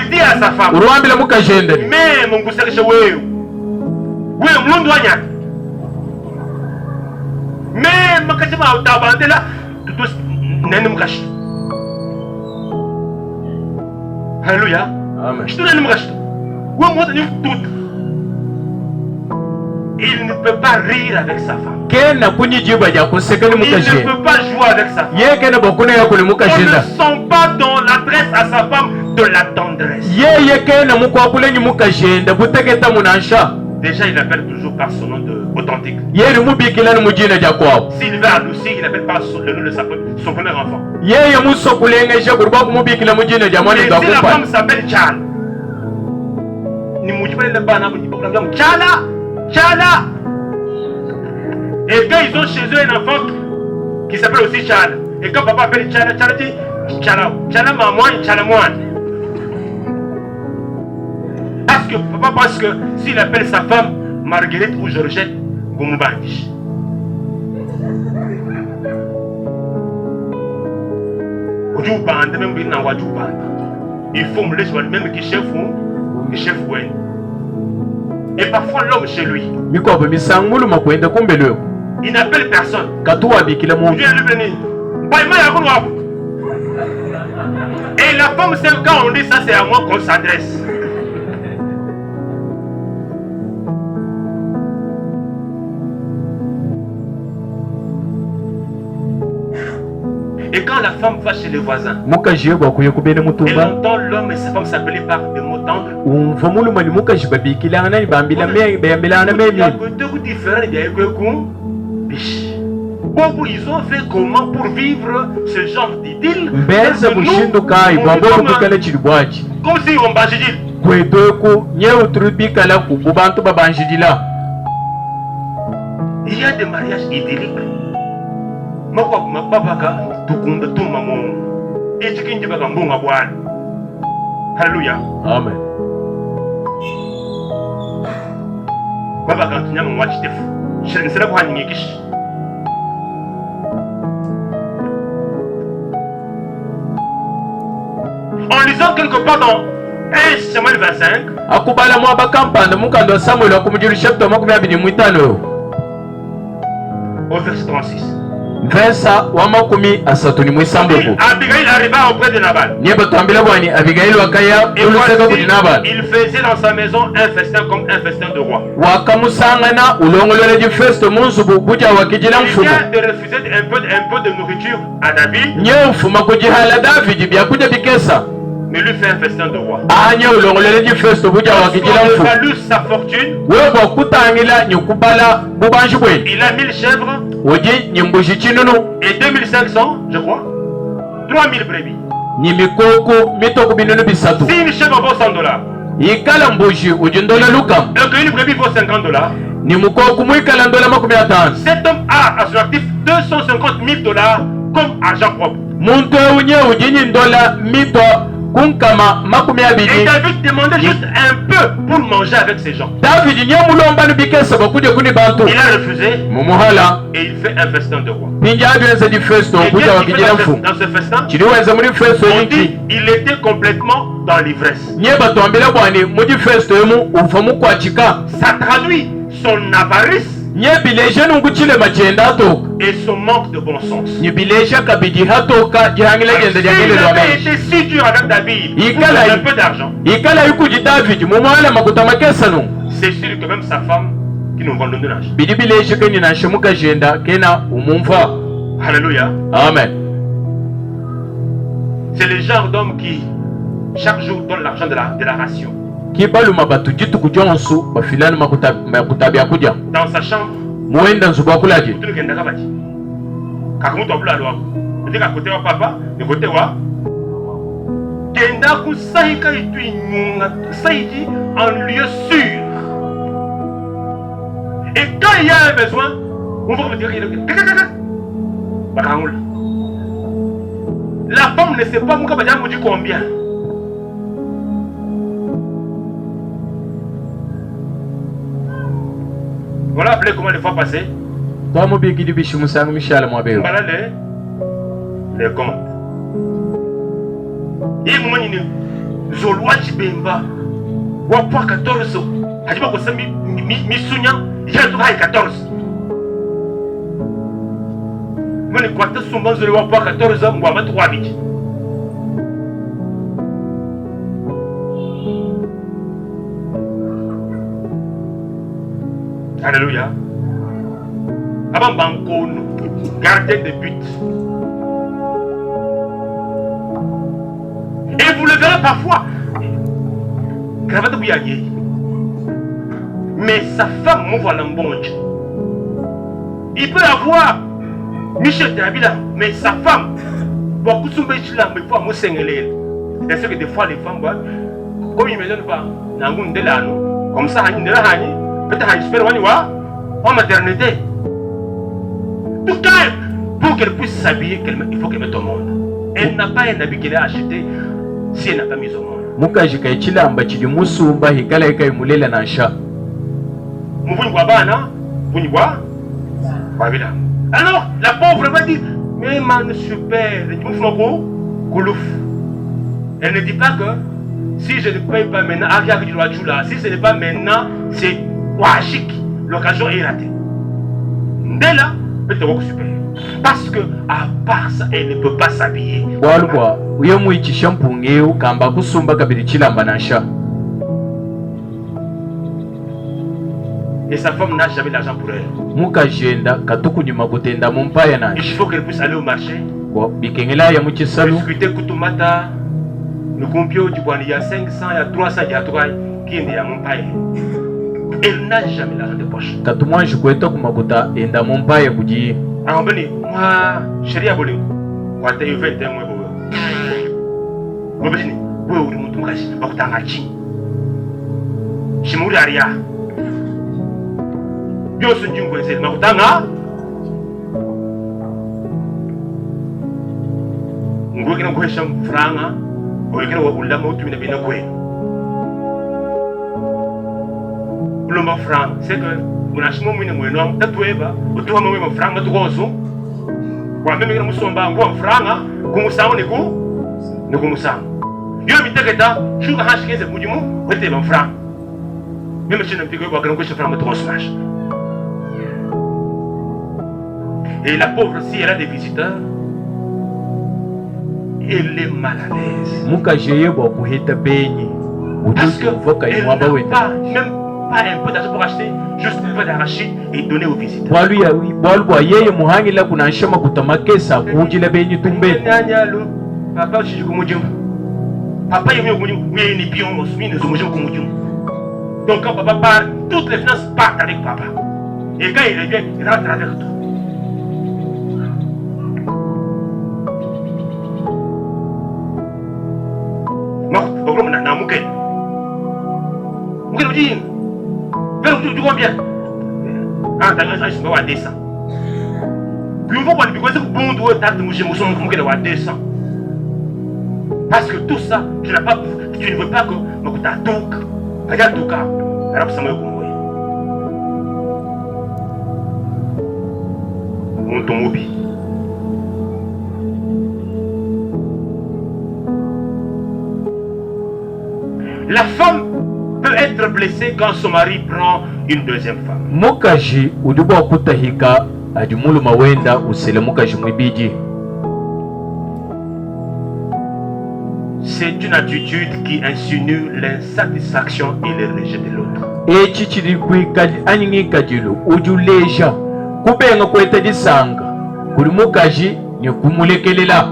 Il dit à sa femme, mais mon cousin, je mais ma question a abandonné là. Alléluia. Amen. Il ne peut pas rire avec sa femme. Il ne peut pas jouer avec sa femme. On ne sent pas dans l'adresse à sa femme de la tendresse. Déjà, il appelle toujours par son nom authentique. S'il va adoucir, il appelle par le nom de son premier enfant. Et si la femme s'appelle Tchala, Tchala. Et quand ils ont chez eux un enfant qui s'appelle aussi Tchala, et quand papa appelle Tchala, Tchala dit Tchala, Tchala maman, Tchala moine. Parce que papa pense que s'il appelle sa femme Marguerite ou Georgette, Goumoubandish. Il faut me laisser même qui chef ou chef ou. Et parfois l'homme chez lui, il n'appelle personne. Il vient lui venir. Et la femme, c'est quand on dit ça, c'est à moi qu'on s'adresse. Et quand la femme va chez les voisins, elle entend l'homme et sa femme s'appeler par des mots tendres. Ils ont fait comment pour vivre ce genre d'idylle? Comme si on banjidile. Il y a des mariages idylliques. Alléluia. Amen. En lisant quelque part dans 1 Samuel 25, au verset 36. Abigail arriva auprès de Nabal. Et voici, il faisait dans sa maison un festin comme un festin de roi. Il vient de refuser un peu de nourriture à David, mais lui fait un festin de roi. Il a valu sa fortune. Il a 1000 chèvres et 2500, je crois, 3000 brebis. Si une chèvre vaut $100 et qu'une brebis vaut $50, cet homme a à son actif $250,000 comme argent propre. Et David demandait juste un peu pour manger avec ces gens. Il a refusé et il fait un festin de roi. Et qu'est-ce qu'il fait dans ce festin? On dit il était complètement dans l'ivresse. Ça traduit son avarice et son manque de bon sens. Il avait été si dur avec David pour un peu d'argent. C'est sûr que même sa femme qui nous vend le ménage. Alléluia. Amen. C'est le genre d'homme qui chaque jour donne l'argent de la ration. Dans sa chambre, en lieu sûr. Et quand il y a un besoin, on va me dire la femme ne sait pas combien. On l'a appelé comment les fois passées? Voilà les comptes. Et il moment où Zolwachi Bemba, Wapwa 14, Hajiba Kosami Misunya, Yatoura 14. Mais les quartiers sont bons de Wapwa 14 ans, Mouama 3 bits. Alléluia. Avant Banco, gardien de but. Et vous le verrez parfois. Mais sa femme m'envoie l'embonge. Il peut avoir Michel Dabila, mais sa femme, beaucoup de choses, mais il faut me s'engager. C'est que des fois les femmes, comme ils me donnent pas, comme ça, peut-être en maternité. Tout cas, pour qu'elle puisse s'habiller, il faut qu'elle mette au monde. Elle n'a pas un habit qu'elle a acheté si elle n'a pas mis au monde. Alors, la pauvre va dire, mais man super, elle ne dit pas que si je ne paye pas maintenant, si ce n'est pas maintenant, c'est Washik. L'occasion est ratée. Dès là, peut-être super. Parce que à part ça, elle ne peut pas s'habiller. Walwa uyo mwicisha mpungeu kamba kusumba kabiri chilamba nasha. Et sa femme n'a jamais d'argent pour elle. Mukajenda katukunyuma kutenda mumpaya Il nasha. faut qu'elle puisse aller au marché. Bikengela ya muchisalu. Discuter kutumata. Nous compions du bois, il y a 500, il y a 300, il y a 3 qui est à mon paye. Elle n'a jamais l'argent de poche. Katumwanji kweta kumakuta enda mumpaya kuji. Alors, moi, chérie, abonné. Moi, t'es 21 mois. Moi, je dis, oui, oui, mon tour, je porte un machi. Je m'ouvre derrière. Bien, ce Dieu, vous êtes mort, on voit qu'il y a un champ franc. On voit qu'il y a un champ franc. Le mot franc, c'est que on a changé mon nom, tatoué, au tour de mon franc, tu vois, quand même, nous sommes en franc, comme ça, on est quoi? Nous comme ça. Yo, mi t'inquiète, je suis à 15 pour du mot, on était en franc. Même si je ne peux pas que je franc, me transmage. Et la pauvre, si elle a des visiteurs, elle est mal à l'aise. Mukajeye bwa kuheta benyi. Parce que Voka elle imwaba n'a wenda. pas, même pas un peu d'argent pour acheter, juste un peu d'arachide et donner aux visiteurs. Bwalu ya bwalwa yeye muhangila kuna nshama kutamakesa kujila benyi tumbe. Papa, je suis comme Dieu. Papa, il est mieux comme Dieu. Il est bien, il est comme Dieu. Donc quand papa part, toutes les finances partent avec papa. Et quand il revient, il rentre avec tout. Vous dit, tu vois bien. Ah, t'as je vais à 200. Puis on va voir, parce que bon, tu vas à 200. Parce que tout ça, tu ne veux pas que tu as tout. Regarde tout cas. Alors, ça m'a eu mon ton mobile. La femme peut être blessée quand son mari prend une deuxième femme. Mukaji udubwa kutahika ajumulu mawenda usele mukaji mwibiji. C'est une attitude qui insinue l'insatisfaction et le rejet de l'autre. Echi chiri kwikali anyingi kajilu ujuleja kubenga kweta disanga kuli mukaji ni kumulekelela.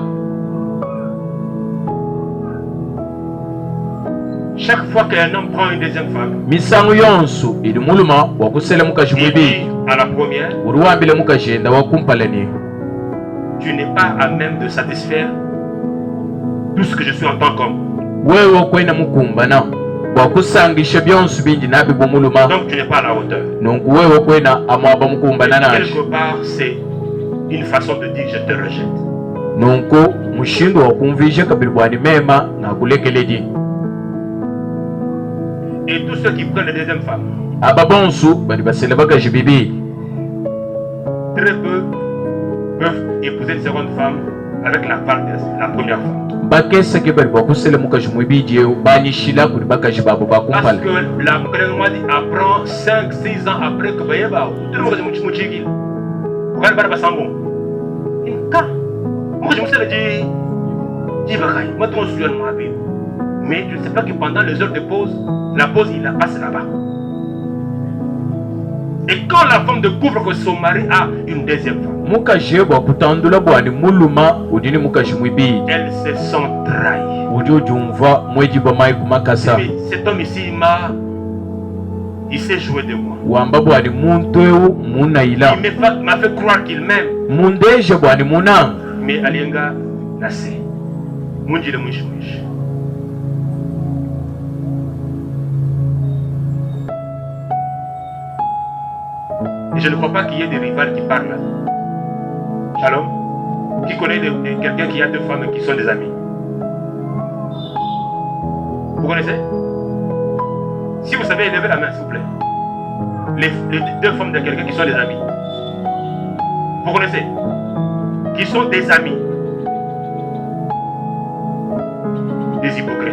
Chaque fois qu'un homme prend une deuxième femme, misango yonsu ili muluma wa kusela mukaji il mwibiji. dit à la première, Uruwambile mukaji enda wakumpalani. tu n'es pas à même de satisfaire tout ce que je suis en tant qu'homme. Wewe kwena mukumbana wakusangisha byonsu bingi nabi bumuluma. Donc tu n'es pas à la hauteur. Nungu wewe kwena amwaba mukumbana nashi. Quelque part, c'est une façon de dire je te rejette. Nungu mushindo wakumvisha kabiribwani mema na kulekeleji. Et tous ceux qui prennent la deuxième femme, Ababonsu bali basele bakaji bibi. très peu peuvent épouser une seconde femme avec la première femme. Bakesa ke bali bakusele mukaji mwibiji banishila kuli bakaji babo Parce bakumpala. que la m'a dit apprend 5-6 ans après que Bayeba, tout le monde est mouchigil. Pourquoi le barba bon? Moi je me suis dit, Divakai, moi ton souviens moi bien. Mais tu ne sais pas que pendant les heures de pause, la pause il la passe là-bas. Et quand la femme découvre que son mari a une deuxième femme, Mukaji bakutandula bwani muluma udini mukaji mwibiji. elle se sent trahie. Ujujumva mweji bamai kumakasa. Mais cet homme ici il s'est joué de moi. Wamba bwani muntu ewu munaila. Il m'a fait croire qu'il m'aime. Mundeje bwani munanga. Mais alienga nase. Munjile mwishi. Et je ne crois pas qu'il y ait des rivales qui parlent. Shalom. Qui connaît quelqu'un qui a deux femmes qui sont des amis? Vous connaissez? Si vous savez, levez la main, s'il vous plaît. Les deux femmes de quelqu'un qui sont des amis. Vous connaissez? Qui sont des amis. Des hypocrites.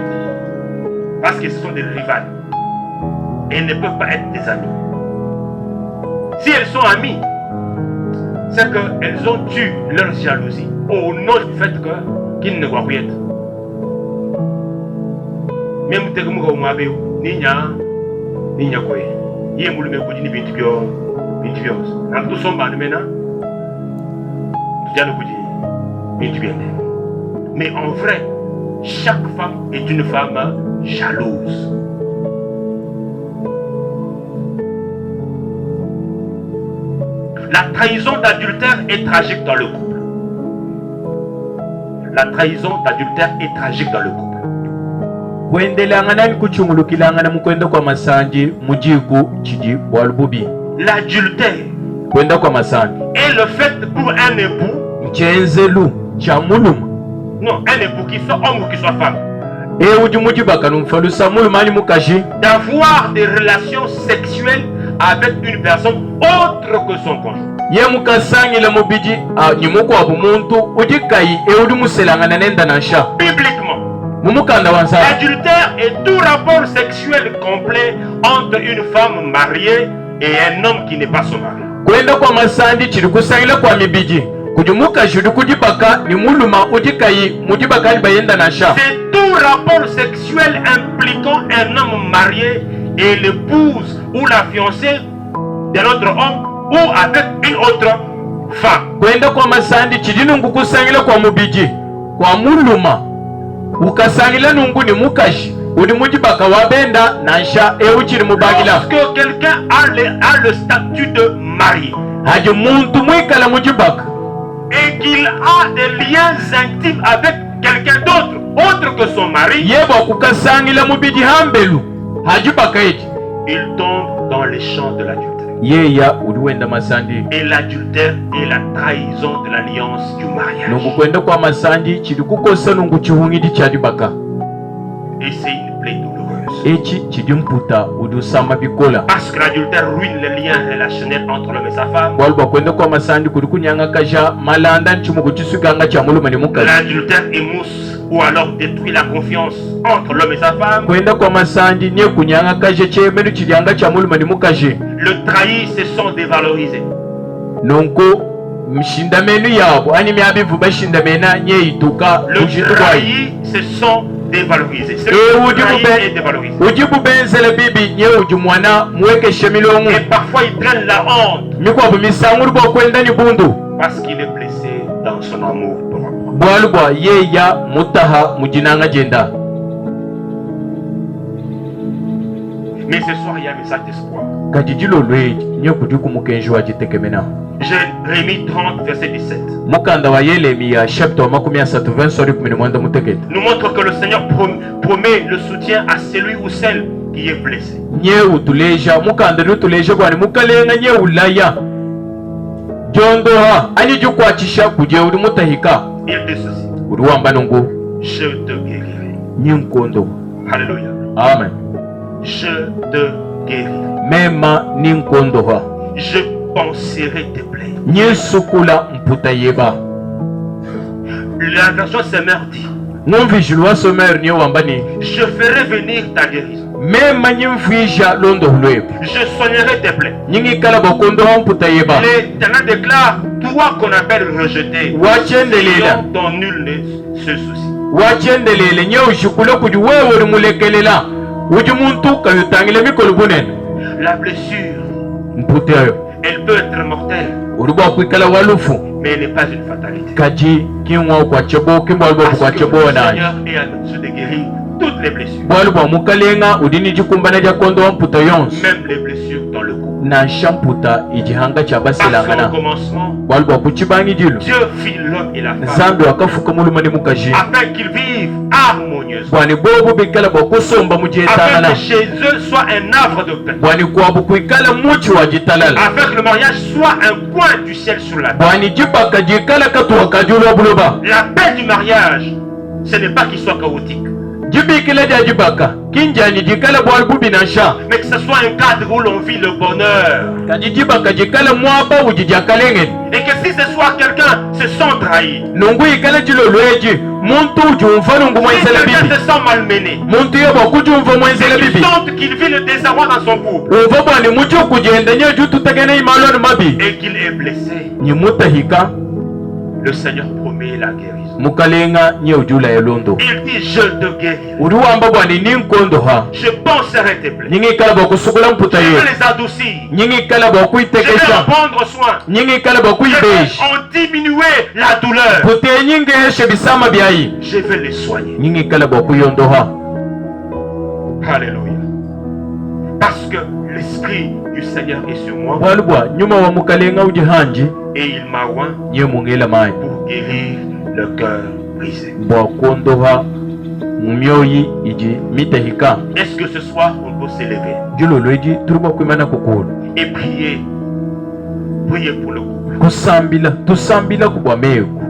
Parce qu'ils sont des rivales. Et elles ne peuvent pas être des amis. Si elles sont amies, c'est qu'elles ont tué leur jalousie au nom du fait qu'ils ne voient rien. Même si vous avez dit que mais en vrai, chaque femme est une femme jalouse. La trahison d'adultère est tragique dans le couple. La trahison d'adultère est tragique dans le couple. L'adultère est le fait pour un époux. Non, un époux qui soit homme ou qui soit femme, d'avoir des relations sexuelles avec une personne autre que son conjoint. Bibliquement, l'adultère est tout rapport sexuel complet entre une femme mariée et un homme qui n'est pas son mari. C'est tout rapport sexuel impliquant un homme marié et l'épouse ou la fiancée d'un autre homme ou avec une autre femme. Lorsque quelqu'un a le statut de marié et qu'il a des liens intimes avec quelqu'un d'autre, autre que son mari, il tombe dans les champs de l'adultère. Et l'adultère est la trahison de l'alliance du mariage. Et c'est une plaie douloureuse. Parce que l'adultère ruine les liens relationnels entre l'homme et sa femme. L'adultère émousse ou alors détruit la confiance entre l'homme et sa femme. Le trahi se sont dévalorisés. Le trahi se sont dévalorisés. Et parfois il traîne la honte parce qu'il est blessé dans son amour propre. Mais ce soir il y a un message d'espoir. Jérémie 30 verset 17 nous montre que le Seigneur promet le soutien à celui ou celle qui est blessé. Il dit ceci: je te guérirai. Alléluia. Amen. Je te guérirai. Je panserai tes plaies. La version Semeur dit: je ferai venir ta guérison. Je soignerai tes plaies. L'Éternel déclare: toi qu'on appelle rejeté, dont nul ne se soucie. La blessure, elle peut être mortelle, mais elle n'est pas une fatalité. Parce que le Seigneur est à mesure de guérir toutes les blessures, même les blessures dans le couple. Parce qu'au commencement, Dieu fit l'homme et la femme afin qu'ils vivent harmonieusement, afin que chez eux soit un havre de paix, afin que le mariage soit un coin du ciel sur la terre. La paix du mariage, ce n'est pas qu'il soit chaotique, mais que ce soit un cadre où l'on vit le bonheur. Et que si ce soit quelqu'un se sent trahi, si quelqu'un se sent malmené, et qu'il sente qu'il vit le désarroi dans son couple uva bwani mucho kugenda nyeju tutegene imaloni mabi et qu'il est blessé, nyimutahika le Seigneur promet la guérison. mukalenga nyeujula elondo Il dit, je te guérirai. uri wamba bwani ninkondo ha Je penserai tes plaies. nyingikala bwakusukula mputa Je ye vais les adoucir. nyingikala Je vais bwakuitekesha en prendre soin. nyingikala Je vais bwakuibeshi en diminuer la douleur. pute nyingeheshe bisama byayi Je vais les soigner. nyingikala bwakuyondoha. Alléluia. Parce que l'Esprit du Seigneur est sur moi bwalubwa nyuma wa mukalenga ujihanji et il m'a oint nye mungela mai pour guérir le cœur brisé. bwakondoha mumyoyi iji mitahika Est-ce que ce soir on peut s'élever julolo iji turuba kwimana kukulu et prier? Prier pour le couple. tusambila kubwa meku